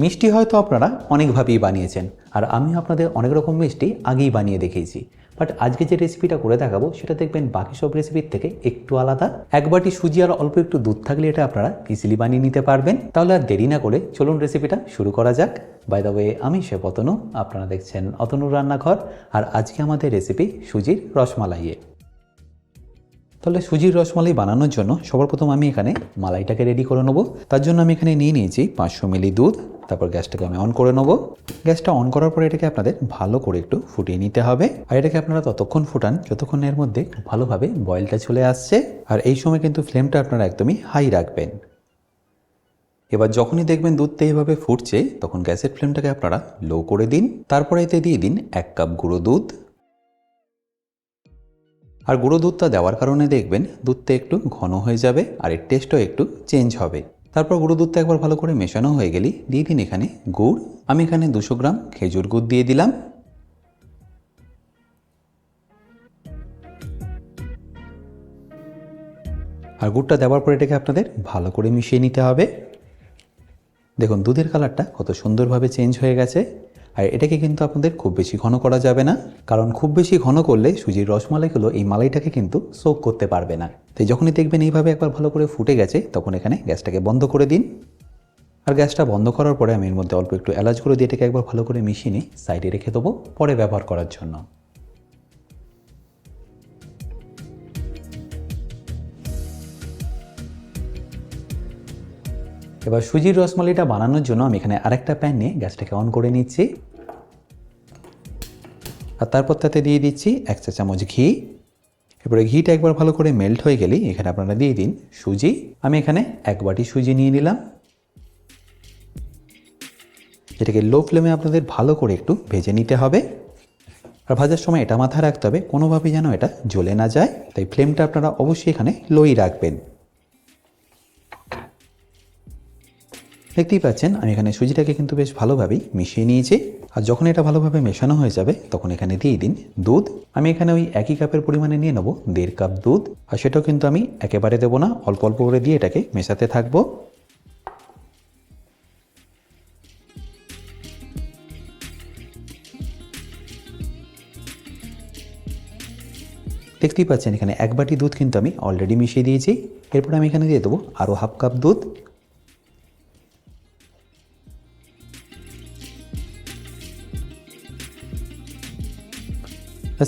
মিষ্টি হয়তো আপনারা অনেকভাবেই বানিয়েছেন, আর আমি আপনাদের অনেক রকম মিষ্টি আগেই বানিয়ে দেখিয়েছি। বাট আজকে যে রেসিপিটা করে দেখাবো সেটা দেখবেন বাকি সব রেসিপির থেকে একটু আলাদা। এক বাটি সুজি আর অল্প একটু দুধ থাকলে এটা আপনারা ইজিলি বানিয়ে নিতে পারবেন। তাহলে আর দেরি না করে চলুন রেসিপিটা শুরু করা যাক। বাই দ্য ওয়ে, আমি শেফ অতনু, আপনারা দেখছেন অতনুর রান্নাঘর। আর আজকে আমাদের রেসিপি সুজির রসমালাইয়ে। তাহলে সুজির রসমালাই বানানোর জন্য সবার প্রথম আমি এখানে মালাইটাকে রেডি করে নেবো। তার জন্য আমি এখানে নিয়ে নিয়েছি 500 মিলি দুধ। তারপর গ্যাসটাকে আমি অন করে নেবো। গ্যাসটা অন করার পরে এটাকে আপনাদের ভালো করে একটু ফুটিয়ে নিতে হবে। আর এটাকে আপনারা ততক্ষণ ফুটান যতক্ষণ এর মধ্যে ভালোভাবে বয়েলটা চলে আসছে। আর এই সময় কিন্তু ফ্লেমটা আপনারা একদমই হাই রাখবেন। এবার যখনই দেখবেন দুধটা এইভাবে ফুটছে তখন গ্যাসের ফ্লেমটাকে আপনারা লো করে দিন। তারপরে এতে দিয়ে দিন 1 কাপ গুঁড়ো দুধ। আর গুঁড়ো দুধটা দেওয়ার কারণে দেখবেন দুধটা একটু ঘন হয়ে যাবে আর এর টেস্টও একটু চেঞ্জ হবে। তারপর গুঁড়ো দুধটা একবার ভালো করে মেশানো হয়ে গেলে দিয়ে দিন এখানে গুড়। আমি এখানে 200 গ্রাম খেজুর গুড় দিয়ে দিলাম। আর গুড়টা দেওয়ার পর এটাকে আপনাদের ভালো করে মিশিয়ে নিতে হবে। দেখুন দুধের কালারটা কত সুন্দরভাবে চেঞ্জ হয়ে গেছে। আর এটাকে কিন্তু আপনাদের খুব বেশি ঘন করা যাবে না, কারণ খুব বেশি ঘন করলে সুজির রসমালাইগুলো এই মালাইটাকে কিন্তু সোক করতে পারবে না। তাই যখনই দেখবেন এইভাবে একবার ভালো করে ফুটে গেছে তখন এখানে গ্যাসটাকে বন্ধ করে দিন। আর গ্যাসটা বন্ধ করার পরে আমি এর মধ্যে অল্প একটু এলাচ গুঁড়ো দিয়ে এটাকে একবার ভালো করে মিশিয়ে নিই, সাইডে রেখে দেবো পরে ব্যবহার করার জন্য। এবার সুজির রসমালাইটা বানানোর জন্য আমি এখানে আরেকটা প্যান নিয়ে গ্যাসটাকে অন করে নিচ্ছি। আর তারপর তাতে দিয়ে দিচ্ছি 1 চা চামচ ঘি। এরপরে ঘিটা একবার ভালো করে মেল্ট হয়ে গেলেই এখানে আপনারা দিয়ে দিন সুজি। আমি এখানে 1 বাটি সুজি নিয়ে নিলাম। এটাকে লো ফ্লেমে আপনাদের ভালো করে একটু ভেজে নিতে হবে। আর ভাজার সময় এটা মাথায় রাখতে হবে কোনোভাবেই যেন এটা জ্বলে না যায়, তাই ফ্লেমটা আপনারা অবশ্যই এখানে লোই রাখবেন। দেখতেই পাচ্ছেন আমি এখানে সুজিটাকে কিন্তু বেশ ভালোভাবেই মিশিয়ে নিয়েছি। আর যখন এটা ভালোভাবে মেশানো হয়ে যাবে তখন এখানে দিয়ে দিন দুধ। আমি এখানে ওই একই কাপের পরিমাণে নিয়ে নেবো 1.5 কাপ দুধ। আর সেটাও কিন্তু আমি একেবারে দেবো না, অল্প অল্প করে দিয়ে এটাকে মেশাতে থাকবো। দেখতেই পাচ্ছেন এখানে 1 বাটি দুধ কিন্তু আমি অলরেডি মিশিয়ে দিয়েছি। এরপর আমি এখানে দিয়ে দেবো আরও 1/2 কাপ দুধ।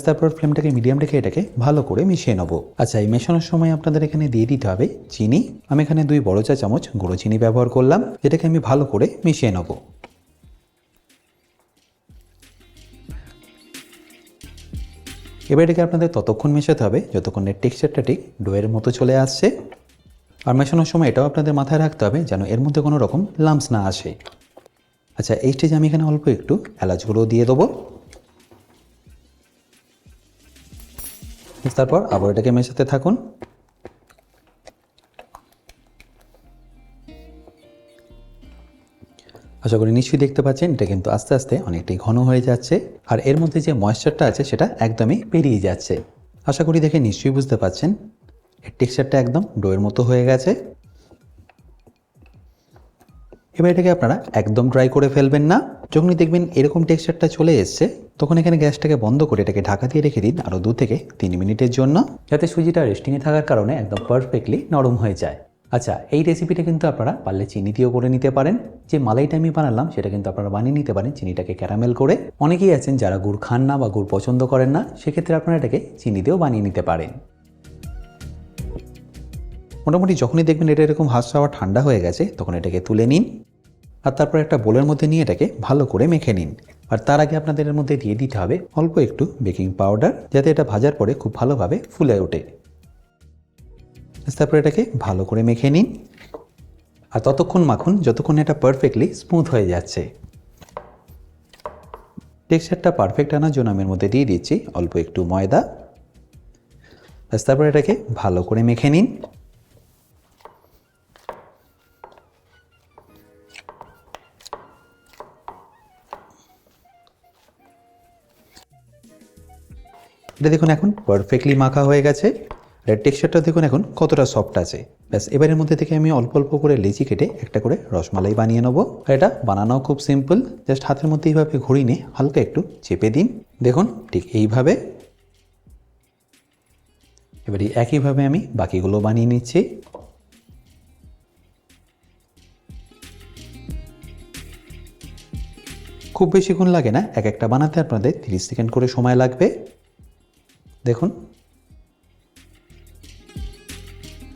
তারপর ফ্লেমটাকে মিডিয়াম রেখে এটাকে ভালো করে মিশিয়ে নেবো। আচ্ছা, এই মেশানোর সময় আপনাদের এখানে দিয়ে দিতে হবে চিনি। আমি এখানে 2 বড় চা চামচ গুঁড়ো চিনি ব্যবহার করলাম, যেটাকে আমি ভালো করে মিশিয়ে নেবো। এবার এটাকে আপনাদের ততক্ষণ মেশাতে হবে যতক্ষণ এর টেক্সচারটা ঠিক ডোয়ের মতো চলে আসছে। আর মেশানোর সময় এটাও আপনাদের মাথায় রাখতে হবে যেন এর মধ্যে কোনো রকম লাম্পস না আসে। আচ্ছা, এই স্টেজে আমি এখানে অল্প একটু এলাচ গুঁড়ো দিয়ে দেবো। তারপর আবার এটাকে মেশাতে থাকুন। আশা করি নিশ্চয়ই দেখতে পাচ্ছেন এটা কিন্তু আস্তে আস্তে অনেকটাই ঘন হয়ে যাচ্ছে। আর এর মধ্যে যে ময়েশ্চারটা আছে সেটা একদমই বেরিয়ে যাচ্ছে। আশা করি দেখে নিশ্চয়ই বুঝতে পাচ্ছেন এর টেক্সচারটা একদম ডোয়ের মতো হয়ে গেছে। এবার এটাকে আপনারা একদম ড্রাই করে ফেলবেন না। যখনই দেখবেন এরকম টেক্সচারটা চলে এসছে তখন এখানে গ্যাসটাকে বন্ধ করে এটাকে ঢাকা দিয়ে রেখে দিন আরও 2 থেকে 3 মিনিটের জন্য, যাতে সুজিটা রেস্টিংয়ে থাকার কারণে একদম পারফেক্টলি নরম হয়ে যায়। আচ্ছা, এই রেসিপিটা কিন্তু আপনারা পারলে চিনি দিয়েও করে নিতে পারেন। যে মালাইটা আমি বানালাম সেটা কিন্তু আপনারা বানিয়ে নিতে পারেন চিনিটাকে ক্যারামেল করে। অনেকেই আছেন যারা গুড় খান না বা গুড় পছন্দ করেন না, সেক্ষেত্রে আপনারা এটাকে চিনি দিয়েও বানিয়ে নিতে পারেন। মোটামুটি যখনই দেখবেন এটা এরকম হালকা হাওয়া ঠান্ডা হয়ে গেছে তখন এটাকে তুলে নিন। আর তারপর একটা বোলের মধ্যে নিয়ে এটাকে ভালো করে মেখে নিন। আর তার আগে আপনাদের এর মধ্যে দিয়ে দিতে হবে অল্প একটু বেকিং পাউডার, যাতে এটা ভাজার পরে খুব ভালোভাবে ফুলে ওঠে। তারপর এটাকে ভালো করে মেখে নিন। আর ততক্ষণ মাখুন যতক্ষণ এটা পারফেক্টলি স্মুথ হয়ে যাচ্ছে। টেক্সচারটা পারফেক্ট আনার জন্য আমি এর মধ্যে দিয়ে দিচ্ছি অল্প একটু ময়দা। তারপর এটাকে ভালো করে মেখে নিন। এটা দেখুন এখন পারফেক্টলি মাখা হয়ে গেছে। আর টেক্সচারটা দেখুন এখন কতটা সফট আছে। ব্যাস এবারের মধ্যে থেকে আমি অল্প অল্প করে লেচি কেটে একটা করে রসমালাই বানিয়ে নেবো। আর এটা বানানোও খুব সিম্পল, জাস্ট হাতের মধ্যে এইভাবে ঘুরিয়ে নিয়ে হালকা একটু চেপে দিন। দেখুন ঠিক এইভাবে। এবারে একইভাবে আমি বাকিগুলো বানিয়ে নিচ্ছি। খুব বেশিক্ষণ লাগে না, এক একটা বানাতে আপনাদের 30 সেকেন্ড করে সময় লাগবে। দেখুন।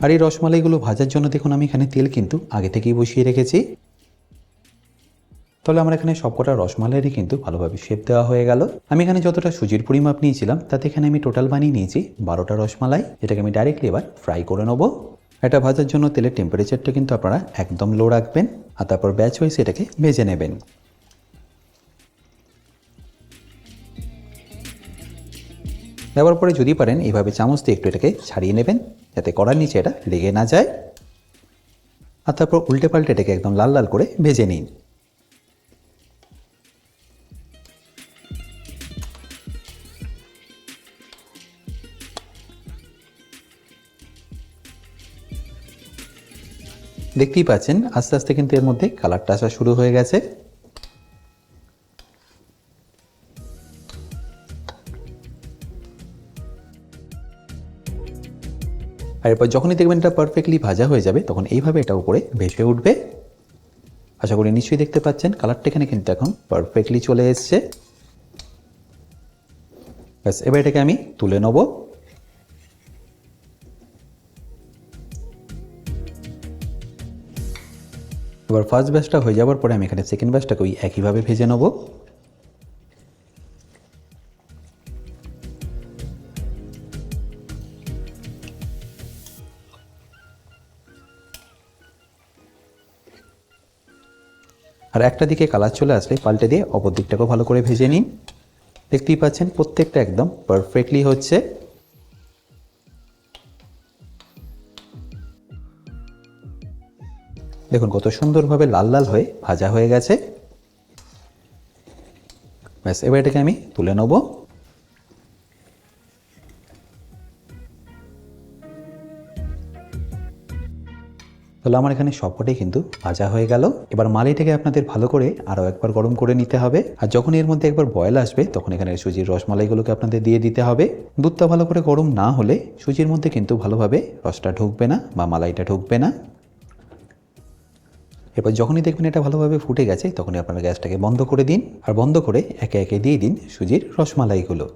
আর এই রসমালাইগুলো ভাজার জন্য দেখুন আমি এখানে তেল কিন্তু আগে থেকেই বসিয়ে রেখেছি। তাহলে আমার এখানে সবকটা রসমালাইরই কিন্তু ভালোভাবে শেপ দেওয়া হয়ে গেল। আমি এখানে যতটা সুজির পরিমাপ নিয়েছিলাম তাতে এখানে আমি টোটাল বানিয়ে নিয়েছি 12টা রসমালাই, যেটাকে আমি ডাইরেক্টলি এবার ফ্রাই করে নেব। এটা ভাজার জন্য তেলের টেম্পারেচারটা কিন্তু আপনারা একদম লো রাখবেন, আর তারপর ব্যাচ ওয়াইজ এটাকে ভেজে নেবেন। দেওয়ার পরে যদি পারেন এইভাবে চামচ দিয়ে একটু এটাকে ছাড়িয়ে নেবেন, যাতে কড়ার নিচে এটা লেগে না যায়। আর তারপর উল্টে পাল্টে এটাকে একদম লাল লাল করে ভেজে নিন। দেখতেই পাচ্ছেন আস্তে আস্তে কিন্তু এর মধ্যে কালারটা আসা শুরু হয়ে গেছে। আর এরপর যখনই দেখবেন এটা পারফেক্টলি ভাজা হয়ে যাবে তখন এইভাবে এটা উপরে ভেসে উঠবে। আশা করি নিশ্চয়ই দেখতে পাচ্ছেন কালারটা এখানে কিন্তু এখন পারফেক্টলি চলে এসছে। ব্যাস এবার এটাকে আমি তুলে নেব। এবার ফার্স্ট ব্যাচটা হয়ে যাওয়ার পরে আমি এখানে সেকেন্ড ব্যাচটাকে ওই একইভাবে ভেজে নেব। আর একটা দিকে কালার চলে আসলে পাল্টে দিয়ে অপর দিকটাকেও ভালো করে ভেজে নিন। দেখতেই পাচ্ছেন প্রত্যেকটা একদম পারফেক্টলি হচ্ছে। দেখুন কত সুন্দরভাবে লাল লাল হয়ে ভাজা হয়ে গেছে। ব্যাস এবার এটাকে আমি তুলে নেব। তাহলে আমার এখানে সবকটাই কিন্তু ভাজা হয়ে গেল। এবার মালাইটাকে আপনাদের ভালো করে আরও একবার গরম করে নিতে হবে। আর যখন এর মধ্যে একবার বয়েল আসবে তখন এখানে সুজির রসমালাইগুলোকে আপনাদের দিয়ে দিতে হবে। দুধটা ভালো করে গরম না হলে সুজির মধ্যে কিন্তু ভালোভাবে রসটা ঢুকবে না বা মালাইটা ঢুকবে না। এরপর যখনই দেখবেন এটা ভালোভাবে ফুটে গেছে তখনই আপনারা গ্যাসটাকে বন্ধ করে দিন, আর বন্ধ করে একে একে দিয়ে দিন সুজির রসমালাইগুলো।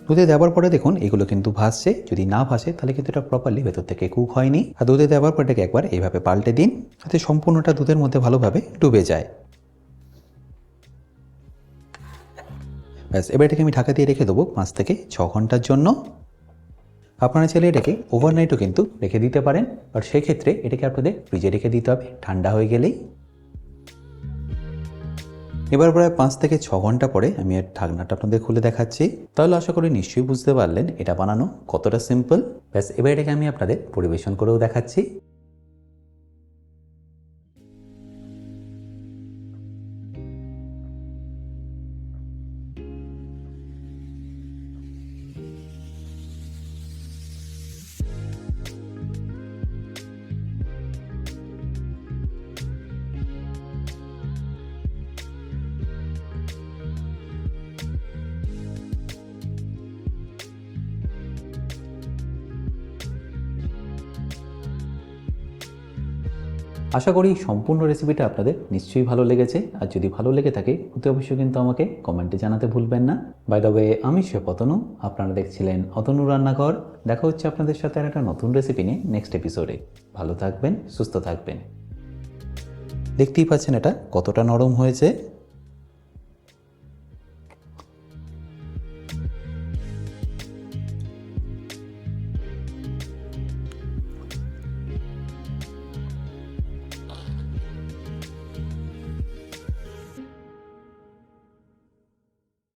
দুধে দেওয়ার পরে দেখুন এগুলো কিন্তু ভাসছে, যদি না ভাসে তাহলে কিন্তু এটা প্রপারলি ভেতর থেকে কুক হয়নি। আর দুধে দেওয়ার পর এটাকে একবার এইভাবে পাল্টে দিন, যাতে সম্পূর্ণটা দুধের মধ্যে ভালোভাবে ডুবে যায়। ব্যাস এবার এটাকে আমি ঢাকা দিয়ে রেখে দেবো 5 থেকে 6 ঘন্টার জন্য। আপনারা চাইলে এটাকে ওভারনাইটও কিন্তু রেখে দিতে পারেন, বাট সেক্ষেত্রে এটাকে আপনাদের ফ্রিজে রেখে দিতে হবে ঠান্ডা হয়ে গেলেই। এবার প্রায় 5 থেকে 6 ঘন্টা পরে আমি এর ঢাকনাটা আপনাদের খুলে দেখাচ্ছি। তাহলে আশা করি নিশ্চয়ই বুঝতে পারলেন এটা বানানো কতটা সিম্পল। ব্যাস এবার এটাকে আমি আপনাদের পরিবেশন করেও দেখাচ্ছি। আশা করি সম্পূর্ণ রেসিপিটা আপনাদের নিশ্চয়ই ভালো লেগেছে, আর যদি ভালো লেগে থাকে অতি অবশ্যই কিন্তু আমাকে কমেন্টে জানাতে ভুলবেন না। বাই দ্য ওয়ে, আমি শেফ অতনু, আপনারা দেখছিলেন অতনু রান্নাঘর। দেখা হচ্ছে আপনাদের সাথে আর একটা নতুন রেসিপি নিয়ে নেক্সট এপিসোডে। ভালো থাকবেন, সুস্থ থাকবেন। দেখতেই পাচ্ছেন এটা কতটা নরম হয়েছে।